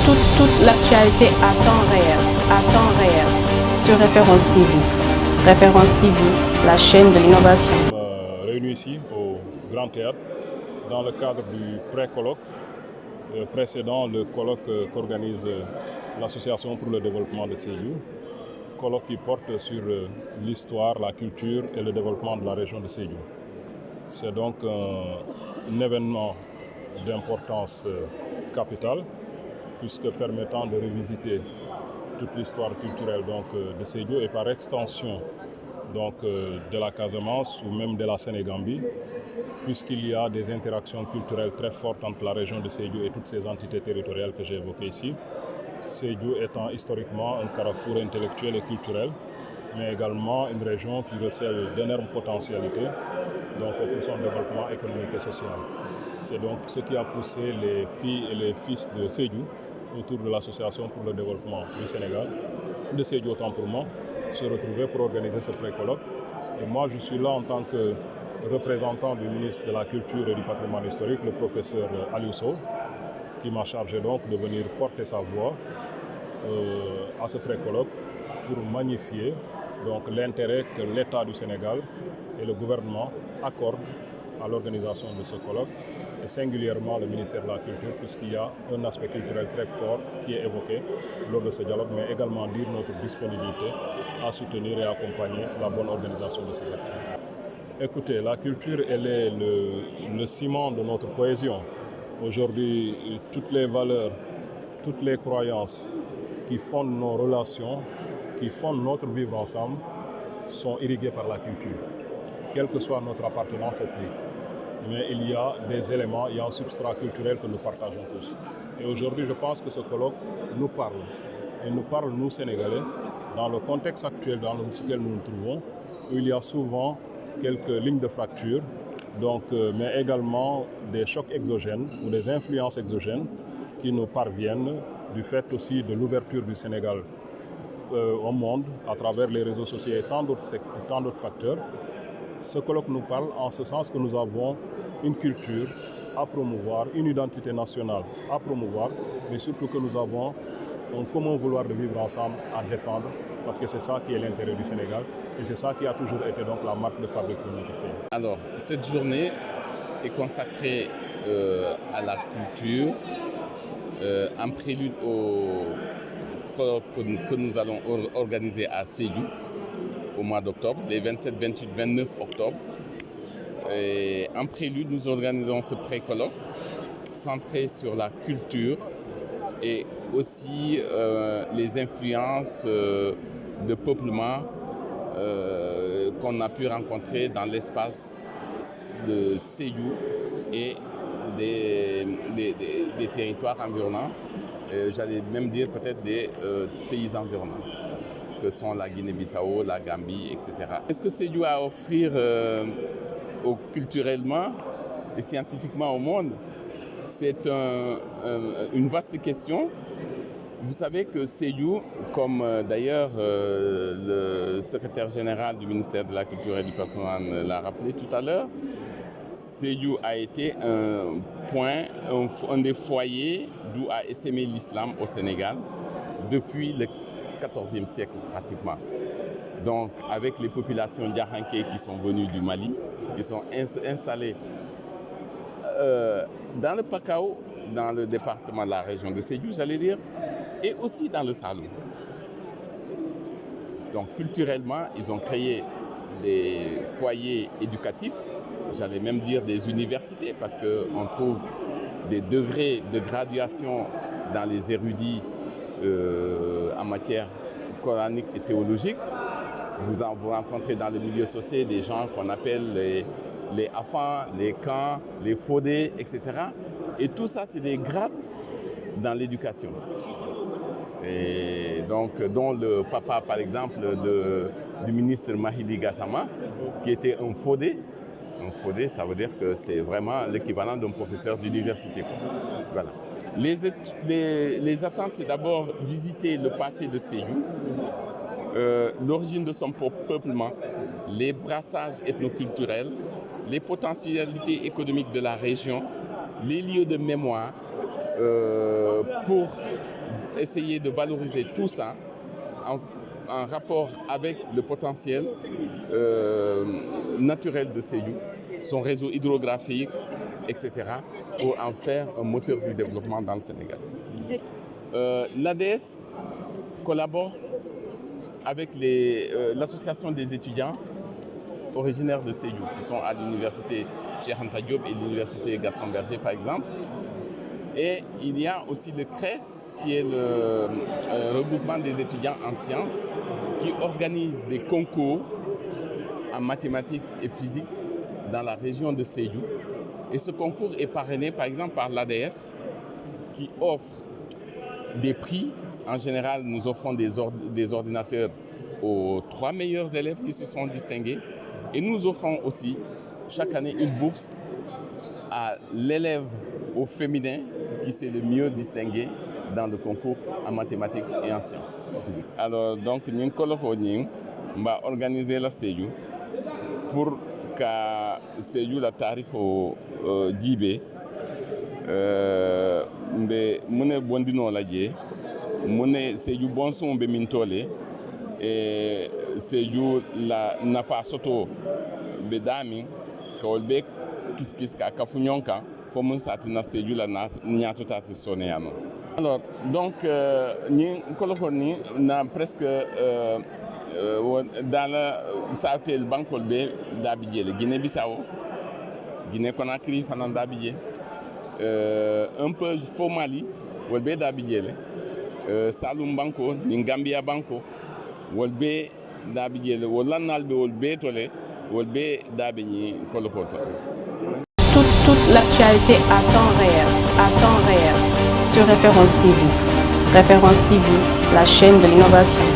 toute l'actualité à temps réel sur Référence TV. Référence TV, la chaîne de l'innovation. Réunis ici au Grand Théâtre dans le cadre du pré-colloque précédant le colloque qu'organise l'Association pour le développement de Sédhiou, colloque qui porte sur l'histoire, la culture et le développement de la région de Sédhiou. C'est donc un événement d'importance capitale, puisque permettant de revisiter toute l'histoire culturelle de Sédhiou et par extension de la Casamance ou même de la Sénégambie, puisqu'il y a des interactions culturelles très fortes entre la région de Sédhiou et toutes ces entités territoriales que j'ai évoquées ici. Sédhiou étant historiquement un carrefour intellectuel et culturel, mais également une région qui recèle d'énormes potentialités pour son développement économique et social. C'est donc ce qui a poussé les filles et les fils de Sédhiou autour de l'Association pour le développement du Sénégal, de Sédhiou autant pour moi, se retrouver pour organiser ce pré-colloque. Et moi, je suis là en tant que représentant du ministre de la Culture et du Patrimoine historique, le professeur Aliou Sow, qui m'a chargé donc de venir porter sa voix à ce pré-colloque pour magnifier l'intérêt que l'État du Sénégal et le gouvernement accordent à l'organisation de ce colloque, et singulièrement le ministère de la Culture, puisqu'il y a un aspect culturel très fort qui est évoqué lors de ce dialogue, mais également dire notre disponibilité à soutenir et accompagner la bonne organisation de ces activités. Écoutez, la culture, elle est le ciment de notre cohésion. Aujourd'hui, toutes les valeurs, toutes les croyances qui fondent nos relations, qui fondent notre vivre ensemble, sont irriguées par la culture, quelle que soit notre appartenance ethnique. Mais il y a des éléments, il y a un substrat culturel que nous partageons tous. Et aujourd'hui, je pense que ce colloque nous parle. Et nous parle, nous, Sénégalais, dans le contexte actuel dans lequel nous nous trouvons, où il y a souvent quelques lignes de fracture, mais également des chocs exogènes ou des influences exogènes qui nous parviennent du fait aussi de l'ouverture du Sénégal au monde à travers les réseaux sociaux et tant d'autres facteurs. Ce colloque nous parle en ce sens que nous avons une culture à promouvoir, une identité nationale à promouvoir, mais surtout que nous avons un commun vouloir de vivre ensemble à défendre, parce que c'est ça qui est l'intérêt du Sénégal et c'est ça qui a toujours été la marque de fabrique de notre pays. Alors, cette journée est consacrée à la culture, en prélude au colloque que nous allons organiser à Sédhiou au mois d'octobre, les 27, 28, 29 octobre. Et en prélude, nous organisons ce pré-colloque centré sur la culture et aussi les influences de peuplement qu'on a pu rencontrer dans l'espace de Sédhiou et des territoires environnants, j'allais même dire peut-être des pays environnants, que sont la Guinée-Bissau, la Gambie, etc. Qu'est-ce que Sédhiou a à offrir culturellement et scientifiquement au monde? C'est une vaste question. Vous savez que Sédhiou, comme d'ailleurs le secrétaire général du ministère de la Culture et du Patrimoine l'a rappelé tout à l'heure, Sédhiou a été un des foyers d'où a essaimé l'islam au Sénégal depuis le XIVe siècle pratiquement. Donc avec les populations diakhanké qui sont venues du Mali, qui sont installées dans le Pakao, dans le département de la région de Sédhiou, j'allais dire, et aussi dans le Saloum. Donc culturellement, ils ont créé des foyers éducatifs, j'allais même dire des universités, parce qu'on trouve des degrés de graduation dans les érudits en matière coranique et théologique. Vous rencontrez dans le milieu social des gens qu'on appelle les afans, les camps, les fodés, etc. Et tout ça, c'est des grades dans l'éducation. Et donc, dont le papa, par exemple, du ministre Mahidi Gassama, qui était un fodé. Un fodé, ça veut dire que c'est vraiment l'équivalent d'un professeur d'université. Voilà. Les attentes, c'est d'abord visiter le passé de Sédhiou, l'origine de son peuplement, les brassages ethnoculturels, les potentialités économiques de la région, les lieux de mémoire, pour essayer de valoriser tout ça en rapport avec le potentiel naturel de Sédhiou, son réseau hydrographique, etc., pour en faire un moteur du développement dans le Sénégal. L'ADS collabore avec l'association des étudiants originaires de Sédhiou, qui sont à l'université Cheikh Anta Diop et l'université Gaston Berger, par exemple. Et il y a aussi le CRES, qui est le regroupement des étudiants en sciences, qui organise des concours en mathématiques et physique dans la région de Sédhiou. Et ce concours est parrainé, par exemple, par l'ADS, qui offre des prix. En général, nous offrons des ordinateurs aux 3 meilleurs élèves qui se sont distingués. Et nous offrons aussi chaque année une bourse à l'élève au féminin qui s'est le mieux distingué dans le concours en mathématiques et en sciences physiques. Alors, donc, nous avons organisé la Sédhiou pour que Sédhiou la tarif au Djibé, mbe mune bondino laje mune Sédhiou bonson be mintole et Sédhiou la nafa soto be dami ko be kiskis ka kafunyonka fo mun satina Sédhiou la na nyatota se soneyano. Alors donc ni koloko ni na presque dans la satel bankol be dabije le Guinée-Bissau, Guinée-Conakry fanan dabije. Un peu fo Mali wolbe dabijele Saloum banko ni Gambia banko wolbe dabijele wolanalbe wolbe tole wolbe dabini kolokoto. Toute l'actualité à temps réel sur Référence TV. Référence TV, la chaîne de l'innovation.